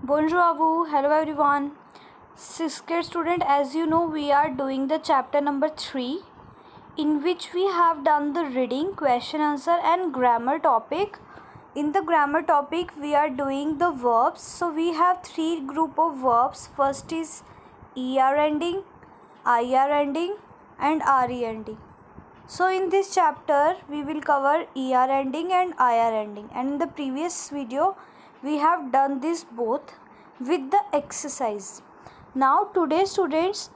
Bonjour à vous. Hello everyone. Sixth grade student, as you know, we are doing the chapter number 3, in which we have done the reading, question answer and grammar topic. In the grammar topic, we are doing the verbs. So we have three group of verbs. First is ER ending, IR ending and RE ending. So in this chapter, we will cover ER ending and IR ending. And in the previous video, we have done this both with the exercise. Now today students,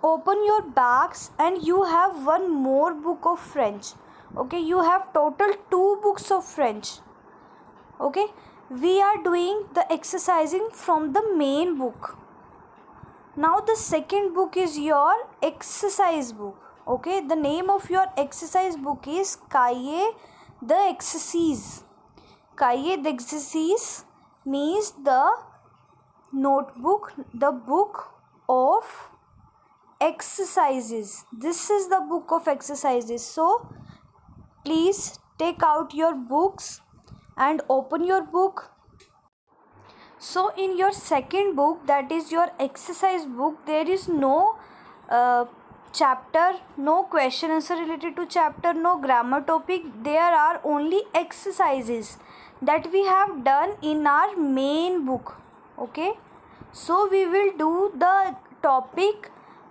open your bags and you have one more book of French. Okay, you have total 2 books of French. Okay, we are doing the exercising from the main book. Now the second book is your exercise book. Okay, the name of your exercise book is Cahier d'exercice. Cahier d'exercice means the notebook, the book of exercises. This is the book of exercises. So please take out your books and open your book. So in your second book, that is your exercise book, there is no chapter, no question answer related to chapter, no grammar topic. There are only exercises that we have done in our main book. Okay, so we will do the topic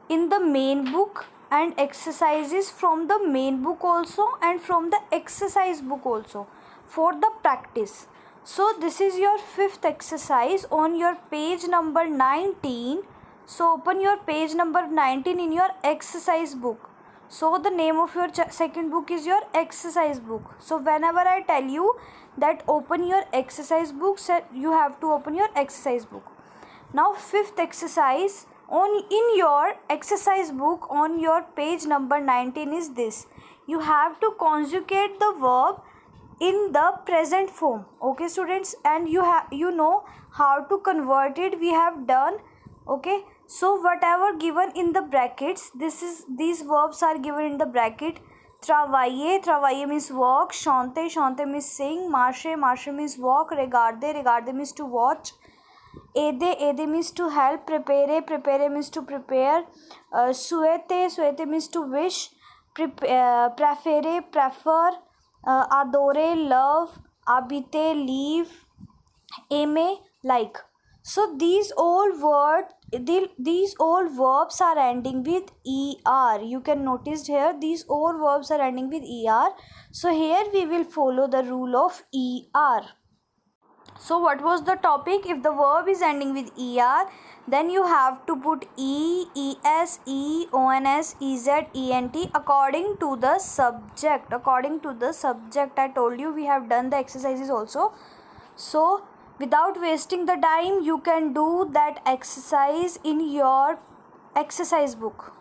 in the main book and exercises from the main book also and from the exercise book also for the practice. So this is your fifth exercise on your page number 19. So open your page number 19 in your exercise book. So the name of your second book is your exercise book. So whenever I tell you that open your exercise book, you have to open your exercise book. Now fifth exercise in your exercise book on your page number 19 is this. You have to conjugate the verb in the present form. Okay students, and you know how to convert it, we have done. Okay, so whatever given in the brackets, these verbs are given in the bracket. Travailler means work, chanter means sing, marcher means walk, regarder means to watch, aider means to help, prepare means to prepare, souhaiter means to wish, préférer prefer, adore love, habiter leave, aimer like. So these all verbs are ending with er. You can notice here these all verbs are ending with er. So here we will follow the rule of er. So what was the topic? If the verb is ending with er, then you have to put e, es, ons, ez, ent according to the subject. According to the subject, I told you we have done the exercises also. So without wasting the time, you can do that exercise in your exercise book.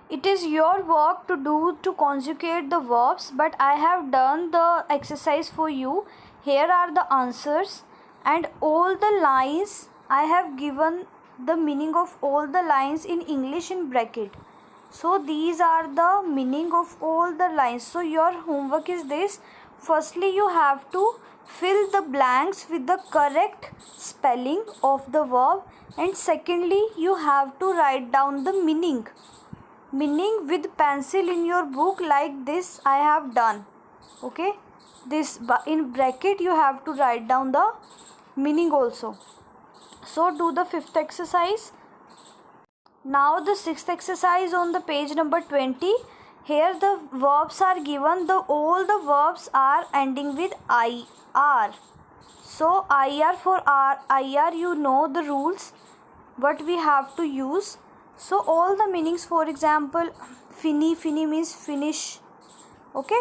It is your work to do to conjugate the verbs, but I have done the exercise for you. Here are the answers and all the lines. I have given the meaning of all the lines in English in bracket. So these are the meaning of all the lines. So your homework is this. Firstly, you have to fill the blanks with the correct spelling of the verb, and secondly, you have to write down the meaning with pencil in your book like this I have done. Okay, this in bracket you have to write down the meaning also. So do the fifth exercise. Now the sixth exercise on the page number 20. Here the verbs are given, all the verbs are ending with IR. So IR for IR, you know the rules what we have to use. So all the meanings, for example, fini means finish. Okay,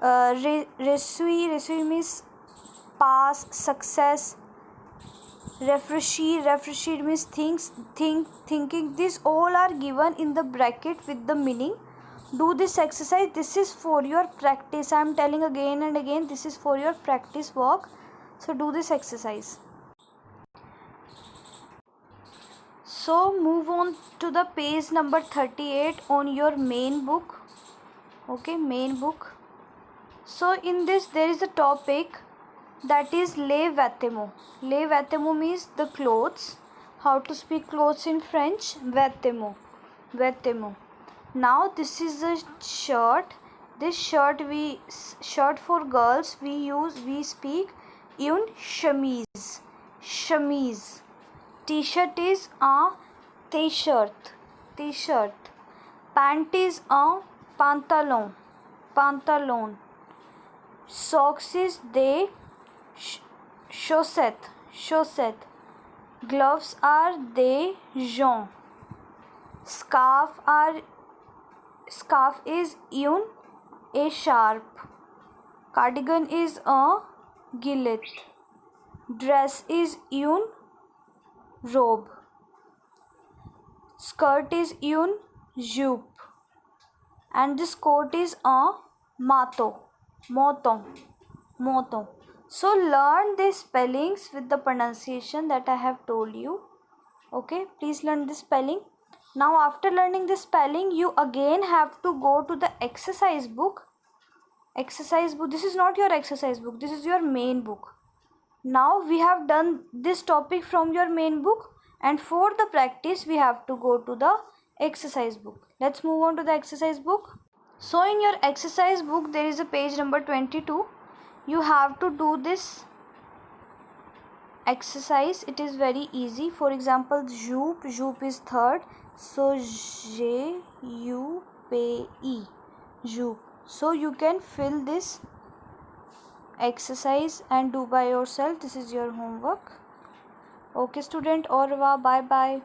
reçu means pass, success. Réfléchir means thinking. These all are given in the bracket with the meaning. Do this exercise. This is for your practice. I am telling again and again, this is for your practice work. So do this exercise. So move on to the page number 38 on your main book. Okay, main book. So in this there is a topic that is les vêtements. Les vêtements means the clothes. How to speak clothes in French? Vêtements. Vêtements. Now this is a shirt. This shirt for girls we speak une chemise. Chemise. T-shirt is a t-shirt. T-shirt. Pant is a pantalon. Pantalon. Socks is des chaussettes. Chaussettes. Gloves are des gants. Scarf is une écharpe. Cardigan is a gilet. Dress is une robe. Skirt is une jupe. And this coat is a manteau. Manteau. So learn the spellings with the pronunciation that I have told you. Okay, please learn the spelling. Now after learning the spelling, you again have to go to the exercise book. Exercise book. This is not your exercise book. This is your main book. Now we have done this topic from your main book, and for the practice we have to go to the exercise book. Let's move on to the exercise book. So in your exercise book there is a page number 22. You have to do this exercise. It is very easy. For example, jupe is third. So Jupe, jupe. So you can fill this exercise and do by yourself. This is your homework. Okay student, au revoir, bye bye.